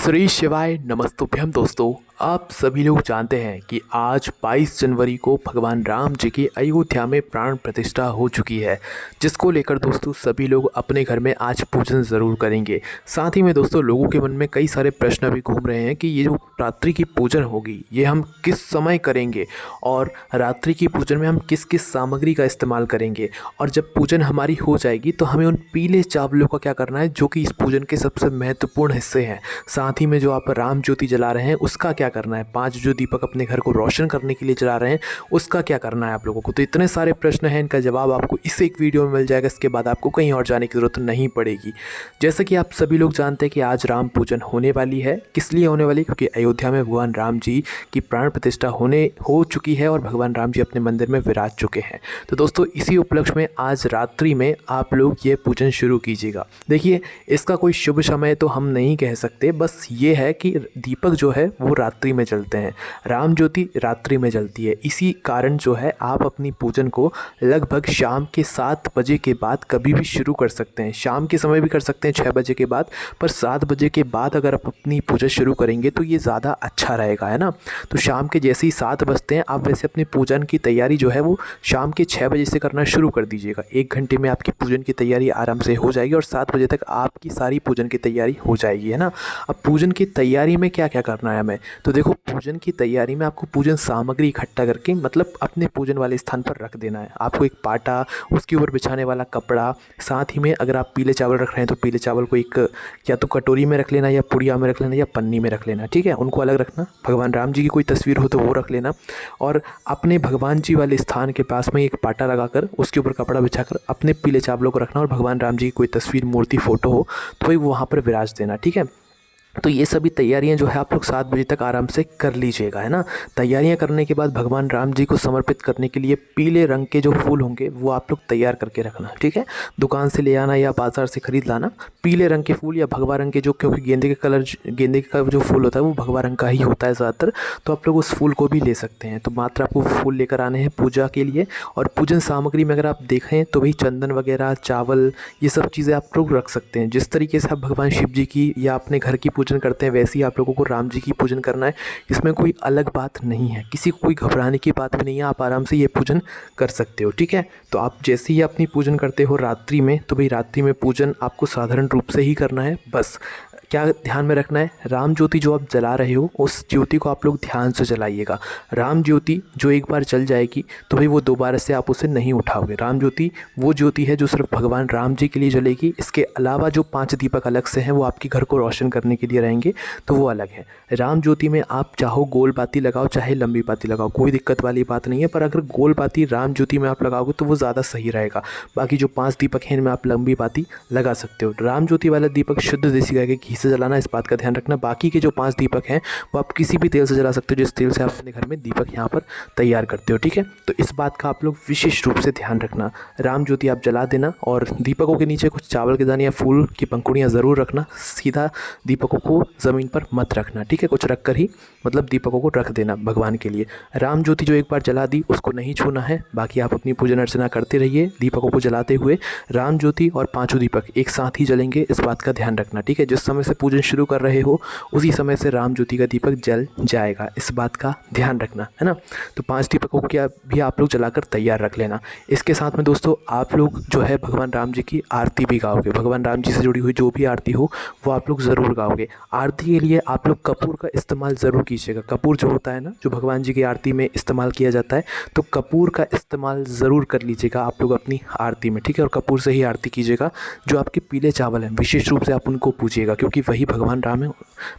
श्री शिवाय नमस्तुभ्यम। दोस्तों, आप सभी लोग जानते हैं कि आज 22 जनवरी को भगवान राम जी की अयोध्या में प्राण प्रतिष्ठा हो चुकी है, जिसको लेकर दोस्तों सभी लोग अपने घर में आज पूजन ज़रूर करेंगे। साथ ही में दोस्तों लोगों के मन में कई सारे प्रश्न भी घूम रहे हैं कि ये जो रात्रि की पूजन होगी ये हम किस समय करेंगे और रात्रि की पूजन में हम किस किस सामग्री का इस्तेमाल करेंगे, और जब पूजन हमारी हो जाएगी तो हमें उन पीले चावलों का क्या करना है जो कि इस पूजन के सबसे महत्वपूर्ण हिस्से हैं। साथ ही में जो आप राम ज्योति जला रहे हैं उसका क्या करना है, 5 जो दीपक अपने घर को रोशन करने के लिए जला रहे हैं उसका क्या करना है आप लोगों को। तो इतने सारे प्रश्न हैं, इनका जवाब आपको इस एक वीडियो में मिल जाएगा। इसके बाद आपको कहीं और जाने की ज़रूरत नहीं पड़ेगी। जैसे कि आप सभी लोग जानते हैं कि आज राम पूजन होने वाली है। किस लिए होने वाली, क्योंकि अयोध्या में भगवान राम जी की प्राण प्रतिष्ठा हो चुकी है और भगवान राम जी अपने मंदिर में विराज चुके हैं। तो दोस्तों इसी उपलक्ष्य में आज रात्रि में आप लोग ये पूजन शुरू कीजिएगा। देखिए, इसका कोई शुभ समय तो हम नहीं कह सकते, बस ये है कि दीपक जो है वो रात्रि में जलते हैं, राम ज्योति रात्रि में जलती है। इसी कारण जो है आप अपनी पूजन को लगभग शाम के 7 बजे के बाद कभी भी शुरू कर सकते हैं। शाम के समय भी कर सकते हैं 6 बजे के बाद, पर 7 बजे के बाद अगर आप अपनी पूजा शुरू करेंगे तो ये ज़्यादा अच्छा रहेगा, है ना। तो शाम के जैसे ही 7 बजते हैं आप वैसे अपनी पूजन की तैयारी जो है वो शाम के 6 बजे से करना शुरू कर दीजिएगा। 1 घंटे में आपकी पूजन की तैयारी आराम से हो जाएगी और 7 बजे तक आपकी सारी पूजन की तैयारी हो जाएगी, है ना। अब पूजन की तैयारी में क्या क्या करना है हमें, तो देखो पूजन की तैयारी में आपको पूजन सामग्री इकट्ठा करके मतलब अपने पूजन वाले स्थान पर रख देना है। आपको एक पाटा, उसके ऊपर बिछाने वाला कपड़ा, साथ ही में अगर आप पीले चावल रख रहे हैं तो पीले चावल को एक या तो कटोरी में रख लेना या पुड़िया में रख लेना या पन्नी में रख लेना, ठीक है, उनको अलग रखना। भगवान राम जी की कोई तस्वीर हो तो वो रख लेना, और अपने भगवान जी वाले स्थान के पास में एक पाटा लगाकर उसके ऊपर कपड़ा बिछाकर अपने पीले चावलों को रखना, और भगवान राम जी की कोई तस्वीर, मूर्ति, फ़ोटो हो तो वही वहाँ पर विराज देना, ठीक है। तो ये सभी तैयारियां जो है आप लोग 7 बजे तक आराम से कर लीजिएगा, है ना। तैयारियां करने के बाद भगवान राम जी को समर्पित करने के लिए पीले रंग के जो फूल होंगे वो आप लोग तैयार करके रखना, ठीक है। दुकान से ले आना या बाज़ार से ख़रीद लाना पीले रंग के फूल या भगवा रंग के, जो क्योंकि गेंदे का जो फूल होता है वो भगवा रंग का ही होता है ज़्यादातर, तो आप लोग उस फूल को भी ले सकते हैं। तो मात्र आपको फूल लेकर आने हैं पूजा के लिए। और पूजन सामग्री में अगर आप देखें तो वही चंदन वगैरह, चावल, ये सब चीज़ें आप लोग रख सकते हैं। जिस तरीके से आप भगवान शिव जी की या अपने घर की पूजन करते हैं वैसे ही आप लोगों को राम जी की पूजन करना है। इसमें कोई अलग बात नहीं है, किसी को कोई घबराने की बात भी नहीं है, आप आराम से ये पूजन कर सकते हो, ठीक है। तो आप जैसे ही अपनी पूजन करते हो रात्रि में, तो भाई रात्रि में पूजन आपको साधारण रूप से ही करना है। बस क्या ध्यान में रखना है, राम ज्योति जो आप जला रहे हो उस ज्योति को आप लोग ध्यान से जलाइएगा। राम ज्योति जो एक बार जल जाएगी तो भाई वो दोबारा से आप उसे नहीं उठाओगे। राम ज्योति वो ज्योति है जो सिर्फ भगवान राम जी के लिए जलेगी। इसके अलावा जो 5 दीपक अलग से हैं वो आपके घर को रोशन करने के लिए रहेंगे, तो वो अलग है। राम ज्योति में आप चाहो गोल बाती लगाओ चाहे लंबी बाती लगाओ, कोई दिक्कत वाली बात नहीं है, पर अगर गोल बाती राम ज्योति में आप लगाओगे तो वो ज़्यादा सही रहेगा। बाकी जो 5 दीपक हैं इनमें आप लंबी बाती लगा सकते हो। राम ज्योति वाला दीपक शुद्ध देसी गाय के घी से जलाना, इस बात का ध्यान रखना। बाकी के जो 5 दीपक हैं वो आप किसी भी तेल से जला सकते हो, जिस तेल से आप अपने घर में दीपक यहाँ पर तैयार करते हो, ठीक है। तो इस बात का आप लोग विशेष रूप से ध्यान रखना। राम ज्योति आप जला देना और दीपकों के नीचे कुछ चावल के दाने या फूल की पंखुड़ियाँ ज़रूर रखना। सीधा दीपकों को ज़मीन पर मत रखना, ठीक है, कुछ रख कर ही मतलब दीपकों को रख देना भगवान के लिए। राम ज्योति जो एक बार जला दी उसको नहीं छूना है। बाकी आप अपनी पूजन अर्चना करते रहिए दीपकों को जलाते हुए। राम ज्योति और 5 दीपक एक साथ ही जलेंगे, इस बात का ध्यान रखना, ठीक है। जिस समय से पूजन शुरू कर रहे हो उसी समय से राम ज्योति का दीपक जल जाएगा, इस बात का ध्यान रखना, है ना। तो 5 दीपकों को भी आप लोग जलाकर तैयार रख लेना। इसके साथ में दोस्तों आप लोग जो है भगवान राम जी की आरती भी गाओगे। भगवान राम जी से जुड़ी हुई जो भी आरती हो वो आप लोग ज़रूर गाओगे। आरती के लिए आप लोग कपूर का इस्तेमाल ज़रूर कीजिएगा। कपूर जो होता है ना, जो भगवान जी की आरती में इस्तेमाल किया जाता है, तो कपूर का इस्तेमाल ज़रूर कर लीजिएगा आप लोग अपनी आरती में, ठीक है। और कपूर से ही आरती कीजिएगा। जो आपके पीले चावल हैं विशेष रूप से आप उनको पूजिएगा, क्योंकि वही भगवान राम है।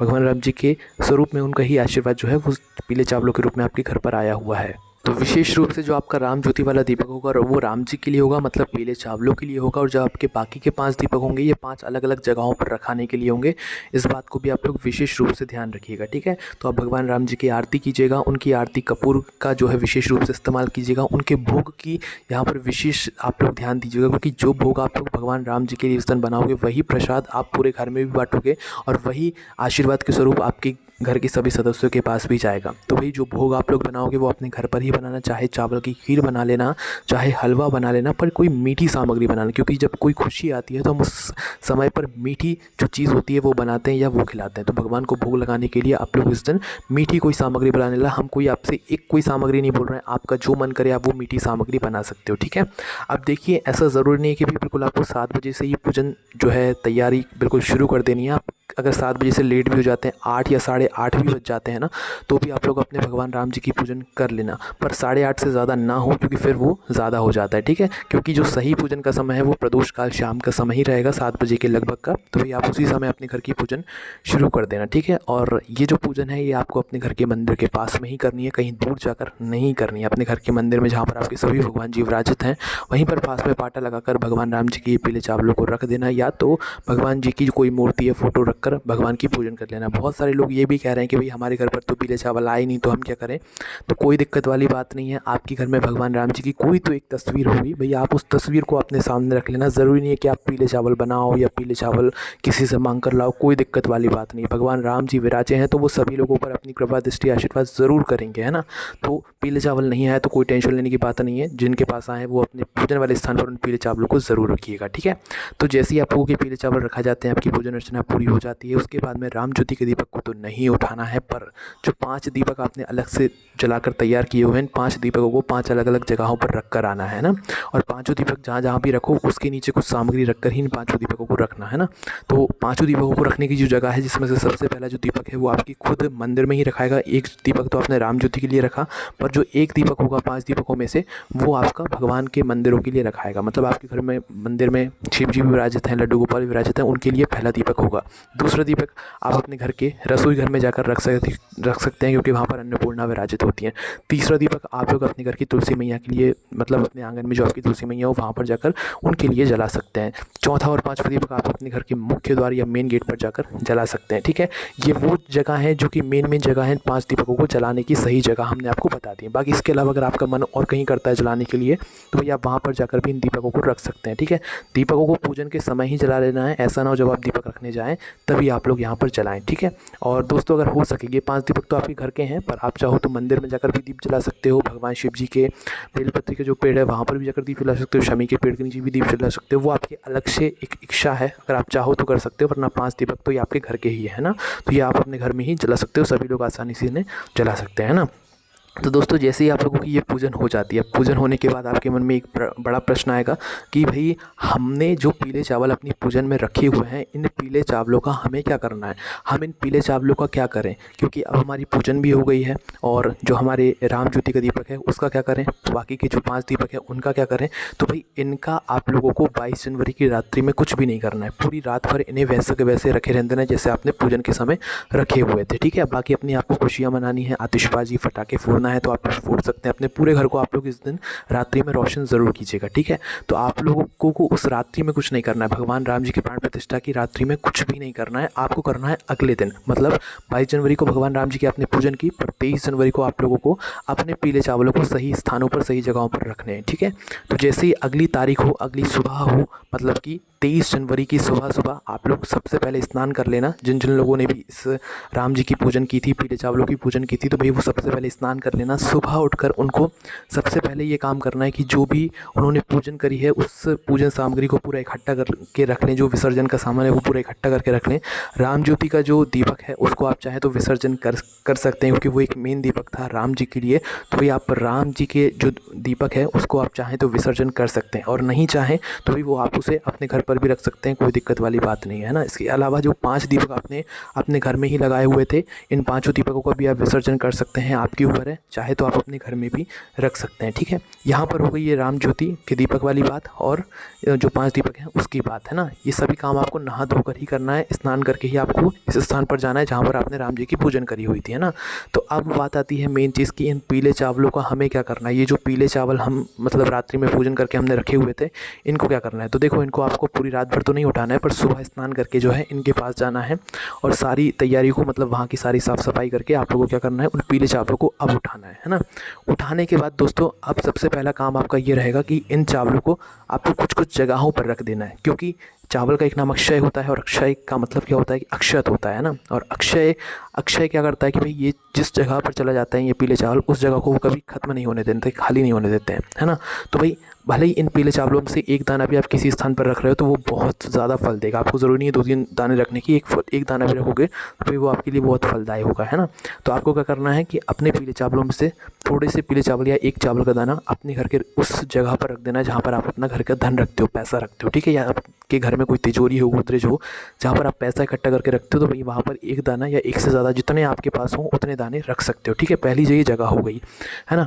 भगवान राम जी के स्वरूप में उनका ही आशीर्वाद जो है वो पीले चावलों के रूप में आपके घर पर आया हुआ है। तो विशेष रूप से जो आपका राम ज्योति वाला दीपक होगा वो राम जी के लिए होगा, मतलब पीले चावलों के लिए होगा। और जो आपके बाकी के 5 दीपक होंगे ये 5 अलग अलग जगहों पर रखाने के लिए होंगे। इस बात को भी आप लोग विशेष रूप से ध्यान रखिएगा, ठीक है। तो आप भगवान राम जी की आरती कीजिएगा, उनकी आरती कपूर का जो है विशेष रूप से इस्तेमाल कीजिएगा। उनके भोग की यहाँ पर विशेष आप लोग ध्यान दीजिएगा, क्योंकि जो भोग आप लोग भगवान राम जी के लिए इस दिन बनाओगे वही प्रसाद आप पूरे घर में भी बांटोगे और वही आशीर्वाद के स्वरूप आपके घर के सभी सदस्यों के पास भी जाएगा। तो भाई जो भोग आप लोग बनाओगे वो अपने घर पर ही बनाना, चाहे चावल की खीर बना लेना, चाहे हलवा बना लेना, पर कोई मीठी सामग्री बनाना, क्योंकि जब कोई खुशी आती है तो हम उस समय पर मीठी जो चीज़ होती है वो बनाते हैं या वो खिलाते हैं। तो भगवान को भोग लगाने के लिए आप लोग इस दिन मीठी कोई सामग्री बनाने ला, हम कोई आपसे एक कोई सामग्री नहीं बोल रहे हैं, आपका जो मन करे आप वो मीठी सामग्री बना सकते हो, ठीक है। अब देखिए ऐसा ज़रूरी नहीं है कि भी बिल्कुल आपको 7 बजे से ये पूजन जो है तैयारी बिल्कुल शुरू कर देनी है। आप अगर 7 बजे से लेट भी हो जाते हैं, 8 या 8:30 भी बज जाते हैं ना, तो भी आप लोग अपने भगवान राम जी की पूजन कर लेना, पर 8:30 से ज़्यादा ना हो, क्योंकि फिर वो ज़्यादा हो जाता है, ठीक है। क्योंकि जो सही पूजन का समय है वो प्रदोष काल शाम का समय ही रहेगा, 7 बजे के लगभग का। तो भाई आप उसी समय अपने घर की पूजन शुरू कर देना, ठीक है। और ये जो पूजन है ये आपको अपने घर के मंदिर के पास में ही करनी है, कहीं दूर जाकर नहीं करनी है। अपने घर के मंदिर में जहाँ पर आपके सभी भगवान जी विराजित हैं वहीं पर पास में पाटा लगाकर भगवान राम जी के पीले चावलों को रख देना, या तो भगवान जी की कोई मूर्ति या फ़ोटो रखकर भगवान की पूजन कर लेना। बहुत सारे लोग ये भी कह रहे हैं कि भाई हमारे घर पर तो पीले चावल आए नहीं तो हम क्या करें, तो कोई दिक्कत वाली बात नहीं है। आपके घर में भगवान राम जी की कोई तो एक तस्वीर होगी, भैया आप उस तस्वीर को अपने सामने रख लेना। ज़रूरी नहीं है कि आप पीले चावल बनाओ या पीले चावल किसी से मांग कर लाओ, कोई दिक्कत वाली बात नहीं। भगवान राम जी विराजे हैं तो वो सभी लोगों पर अपनी कृपा दृष्टि आशीर्वाद ज़रूर करेंगे, है ना। तो पीले चावल नहीं आए तो कोई टेंशन लेने की बात नहीं है, जिनके पास आए वो अपने पूजन वाले स्थान पर उन पीले चावलों को ज़रूर रखिएगा, ठीक है। तो जैसे ही आप लोगों के पीले चावल रखा जाते हैं, आपकी पूजन अर्चना पूरी हो जाती है, उसके बाद में राम ज्योति के दीपक को तो नहीं उठाना है, पर जो 5 दीपक आपने अलग से जलाकर तैयार किए हुए हैं, 5 दीपकों को 5 अलग अलग जगहों पर रख कर आना है ना। और 5 दीपक जहाँ जहाँ भी रखो उसके नीचे कुछ सामग्री रखकर ही इन 5 दीपकों को रखना है ना। तो 5 दीपकों को रखने की जो जगह है, जिसमें से सबसे पहला जो दीपक है वो आपकी खुद मंदिर में ही रखाएगा। एक दीपक तो आपने राम ज्योति के लिए रखा, पर जो एक दीपक होगा 5 दीपकों में से वो आपका भगवान के मंदिरों के लिए रखाएगा। मतलब आपके घर में मंदिर में शिव जी भी विराजित हैं, लड्डू गोपाल विराजित हैं, उनके लिए पहला दीपक होगा। दूसरा दीपक आप अपने घर के रसोई घर में जाकर रख सकते हैं, क्योंकि वहाँ पर अन्नपूर्णा विराजित होती हैं। तीसरा दीपक आप लोग अपने घर की तुलसी मैया के लिए, मतलब अपने आंगन में जो आपकी तुलसी मैया हो वहाँ पर जाकर उनके लिए जला सकते हैं। चौथा और 5वां दीपक आप अपने घर के मुख्य द्वार या मेन गेट पर जाकर जला सकते हैं, ठीक है। ये वो जगह है जो कि मेन जगह है 5 दीपकों को जलाने की सही जगह हमने आपको बता दी है। बाकी इसके अलावा अगर आपका मन और कहीं करता है जलाने के लिए तो भैया आप वहाँ पर जाकर भी इन दीपकों को रख सकते हैं, ठीक है। दीपकों को पूजन के समय ही जला लेना है, ऐसा ना हो जब आप दीपक रखने जाएँ तभी आप लोग यहाँ पर जलाएँ, ठीक है। और दोस्तों अगर हो सके, ये 5 दीपक तो आपके घर के हैं, पर आप चाहो तो मंदिर में जाकर भी दीप जला सकते हो। भगवान शिव जी के बेलपत्र के जो पेड़ है वहाँ पर भी जाकर दीप जला सकते हो, शमी के पेड़ के नीचे भी दीप जला सकते हो। वो आपकी अलग से एक इच्छा है, अगर आप चाहो तो कर सकते हो, वरना 5 दीपक तो ये आपके घर के ही है ना। तो ये आप अपने घर में ही जला सकते हो, सभी लोग आसानी से इन्हें जला सकते हैं ना। तो दोस्तों जैसे ही आप लोगों की ये पूजन हो जाती है, पूजन होने के बाद आपके मन में एक बड़ा प्रश्न आएगा कि भाई हमने जो पीले चावल अपनी पूजन में रखे हुए हैं, इन पीले चावलों का हमें क्या करना है, हम इन पीले चावलों का क्या करें, क्योंकि अब हमारी पूजन भी हो गई है। और जो हमारे राम ज्योति का दीपक है उसका क्या करें, बाकी के जो 5 दीपक है उनका क्या करें। तो भाई इनका आप लोगों को 22 जनवरी की रात्रि में कुछ भी नहीं करना है, पूरी रात भर इन्हें वैसे के वैसे रखे रहने देना जैसे आपने पूजन के समय रखे हुए थे, ठीक है। बाकी अपनी आपको खुशियाँ मनानी है, आतिशबाजी फटाके फोड़ना है तो आप फोड़ सकते हैं। अपने पूरे घर को आप लोग इस दिन रात्रि में रोशन ज़रूर कीजिएगा, ठीक है। तो आप लोगों को उस रात्रि में कुछ नहीं करना है, भगवान राम जी की प्राण प्रतिष्ठा की रात्रि में कुछ भी नहीं करना है। आपको करना है अगले दिन, मतलब 22 जनवरी को भगवान राम जी की आपने पूजन की, पर 23 जनवरी को आप लोगों को अपने पीले चावलों को सही स्थानों पर सही जगहों पर रखने हैं, ठीक है। तो जैसे ही अगली तारीख हो, अगली सुबह हो, मतलब कि 23 जनवरी की सुबह आप लोग सबसे पहले स्नान कर लेना। जिन जिन लोगों ने भी इस राम जी की पूजन की थी, पीले चावलों की पूजन की थी, तो भाई वो सबसे पहले स्नान कर लेना। सुबह उठकर उनको सबसे पहले ये काम करना है कि जो भी उन्होंने पूजन करी है उस पूजन सामग्री को पूरा इकट्ठा करके रख लें, जो विसर्जन का सामान है वो पूरा इकट्ठा करके रख लें। राम ज्योति का जो दीपक है उसको आप चाहें तो विसर्जन कर सकते हैं, क्योंकि वो एक मेन दीपक था राम जी के लिए। तो भाई आप राम जी के जो दीपक है उसको आप चाहें तो विसर्जन कर सकते हैं, और नहीं चाहें तो भाई वो आप उसे अपने घर पर भी रख सकते हैं, कोई दिक्कत वाली बात नहीं है ना। इसके अलावा जो 5 दीपक आपने अपने घर में ही लगाए हुए थे, इन 5 दीपकों का भी आप विसर्जन कर सकते हैं, आपके ऊपर है, चाहे तो आप अपने घर में भी रख सकते हैं, ठीक है। यहाँ पर हो गई ये राम ज्योति के दीपक वाली बात, और जो 5 दीपक हैं उसकी बात है ना। ये सभी काम आपको नहा धोकर ही करना है, स्नान करके ही आपको इस स्थान पर जाना है जहाँ पर आपने राम जी की पूजन करी हुई थी, है ना। तो अब बात आती है मेन चीज़ की, इन पीले चावलों का हमें क्या करना है। ये जो पीले चावल हम मतलब रात्रि में पूजन करके हमने रखे हुए थे, इनको क्या करना है। तो देखो इनको आपको पूरी रात भर तो नहीं उठाना है, पर सुबह स्नान करके जो है इनके पास जाना है, और सारी तैयारी को मतलब वहाँ की सारी साफ़ सफाई करके आप लोगों को क्या करना है, उन पीले चावलों को अब उठाना है ना। उठाने के बाद दोस्तों अब सबसे पहला काम आपका ये रहेगा कि इन चावलों को आपको कुछ कुछ जगहों पर रख देना है, क्योंकि चावल का एक नाम अक्षय होता है और अक्षय का मतलब क्या होता है कि अक्षत होता है ना। और अक्षय अक्षय क्या करता है कि भाई ये जिस जगह पर चला जाता है ये पीले चावल, उस जगह को वो कभी ख़त्म नहीं होने देते, खाली नहीं होने देते हैं, है ना। तो भाई भले ही इन पीले चावलों में से एक दाना भी आप किसी स्थान पर रख रहे हो तो वो बहुत ज़्यादा फल देगा। आपको ज़रूरी नहीं है 2-3 दाने रखने की, एक दाना भी रखोगे तो भाई वो आपके लिए बहुत फलदायी होगा, है ना। तो आपको क्या करना है कि अपने पीले चावलों में से थोड़े से पीले चावल या एक चावल का दाना अपने घर के उस जगह पर रख देना है जहाँ पर आप अपना घर का धन रखते हो, पैसा रखते हो, ठीक है। या आपके घर में कोई तिजोरी हो, गोदरेज हो, जहाँ पर आप पैसा इकट्ठा करके रखते हो, तो भाई वहाँ पर एक दाना या एक से ज़्यादा जितने आपके पास हों उतने दाने रख सकते हो, ठीक है। पहली ये जगह हो गई, है ना।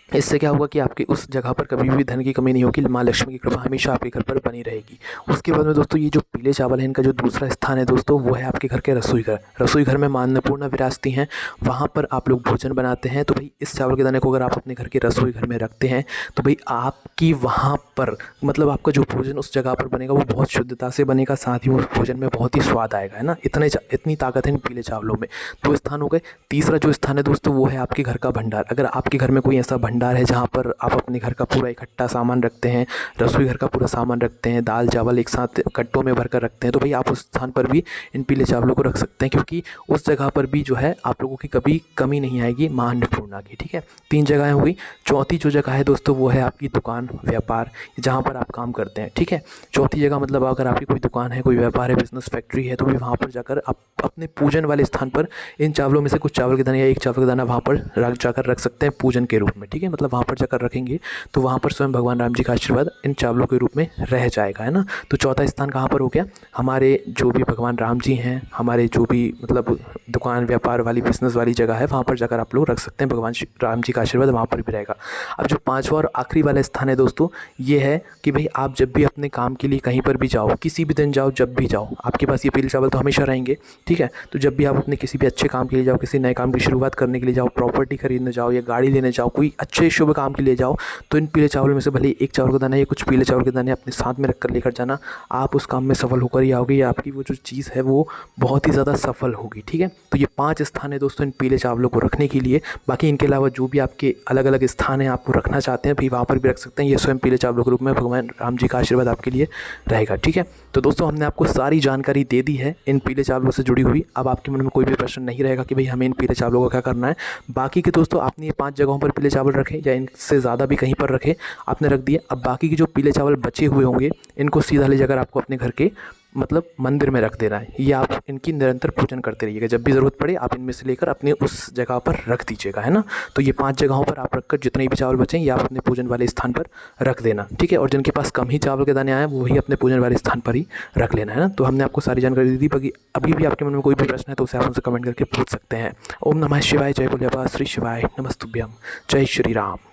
इससे क्या होगा कि आपकी उस जगह पर कभी भी धन की कमी नहीं होगी, माँ लक्ष्मी की कृपा हमेशा आपके घर पर बनी रहेगी। उसके बाद में दोस्तों ये जो पीले चावल है इनका जो दूसरा स्थान है दोस्तों वो है आपके घर के रसोई घर। रसोई घर में माँ अन्नपूर्णा विराजती हैं, वहाँ पर आप लोग भोजन बनाते हैं। तो भाई इस चावल के दाने को अगर आप अपने घर के रसोई घर में रखते हैं तो भाई आपकी वहाँ पर मतलब आपका जो भोजन उस जगह पर बनेगा वो बहुत शुद्धता से बनेगा, साथ ही उस भोजन में बहुत ही स्वाद आएगा, है ना। इतनी ताकत है इन पीले चावलों में। 2 स्थान हो गए। तीसरा जो स्थान है दोस्तों वो है आपके घर का भंडार। अगर आपके घर में कोई ऐसा भंडार है जहाँ पर आप अपने घर का पूरा इकट्ठा सामान रखते हैं, रसोई घर का पूरा सामान रखते हैं, दाल चावल एक साथ कट्टों में भरकर रखते हैं, तो भाई आप उस स्थान पर भी इन पीले चावलों को रख सकते हैं, क्योंकि उस जगह पर भी जो है आप लोगों की कभी कमी नहीं आएगी माँ अन्नपूर्णा की, ठीक है। 3 जगहें हो गई। चौथी जो जगह है दोस्तों वो है आपकी दुकान, व्यापार, जहाँ पर आप काम करते हैं, ठीक है। चौथी जगह मतलब अगर आपकी कोई दुकान है, कोई व्यापार है, बिजनेस फैक्ट्री है, तो भी वहाँ पर जाकर आप अपने पूजन वाले स्थान पर इन चावलों में से कुछ चावल के दाने या एक चावल का दाना वहाँ पर जाकर रख सकते हैं पूजन के रूप में, ठीक है। मतलब वहाँ पर जाकर रखेंगे तो वहाँ पर स्वयं भगवान राम जी का आशीर्वाद इन चावलों के रूप में रह जाएगा, है ना। तो चौथा स्थान कहाँ पर हो गया, हमारे जो भी भगवान राम जी हैं, हमारे जो भी मतलब दुकान व्यापार वाली बिजनेस वाली जगह है वहाँ पर जाकर आप लोग रख सकते हैं, भगवान राम जी का आशीर्वाद वहाँ पर भी रहेगा। अब जो 5वां और आखिरी वाला स्थान है दोस्तों ये है कि भाई आप जब भी अपने काम के लिए कहीं पर भी जाओ, किसी भी दिन जाओ, जब भी जाओ, आपके पास ये पीले चावल तो हमेशा रहेंगे, ठीक है। तो जब भी आप अपने किसी भी अच्छे काम के लिए जाओ, किसी नए काम की शुरुआत करने के लिए जाओ, प्रॉपर्टी खरीदने जाओ या गाड़ी लेने जाओ, कोई अच्छे शुभ काम के लिए जाओ, तो इन पीले चावल में से भले एक चावल का दाना या कुछ पीले चावल के दाने अपने साथ में रखकर लेकर जाना, आप उस काम में सफल होकर ही आओगे, या आपकी वो जो चीज़ है वो बहुत ही ज़्यादा सफल होगी, ठीक है। तो ये 5 स्थान है दोस्तों इन पीले चावलों को रखने के लिए। बाकी इनके अलावा जो भी आपके अलग अलग स्थान है आपको रखना चाहते हैं भी वहाँ पर भी रख सकते हैं, ये स्वयं पीले चावलों के रूप में भगवान राम जी का आशीर्वाद आपके लिए रहेगा, ठीक है। तो दोस्तों हमने आपको सारी जानकारी दे दी है इन पीले चावलों से जुड़ी हुई। अब आपके मन में कोई भी प्रश्न नहीं रहेगा कि भाई हमें इन पीले चावलों का क्या करना है। बाकी के दोस्तों आपने ये 5 जगहों पर पीले चावल रखे या इनसे ज़्यादा भी कहीं पर रखे, आपने रख दिए। अब बाकी के जो पीले चावल बचे हुए होंगे इनको सीधा ले जाकर आपको अपने घर के मतलब मंदिर में रख देना है। ये आप इनकी निरंतर पूजन करते रहिएगा, जब भी ज़रूरत पड़े आप इनमें से लेकर अपने उस जगह पर रख दीजिएगा, है ना। तो ये 5 जगहों पर आप रखकर जितने भी चावल बचें ये आप अपने पूजन वाले स्थान पर रख देना, ठीक है। और जिनके पास कम ही चावल के दाने आए वो वही अपने पूजन वाले स्थान पर ही रख लेना, है ना। तो हमने आपको सारी जानकारी दे दी। बाकी अभी भी आपके मन में कोई भी प्रश्न है तो उसे आप उनसे कमेंट करके पूछ सकते हैं। ओम नमः शिवाय, जय बोले बाबा श्री शिवाय, नमस्तुभ्यम, जय श्री राम।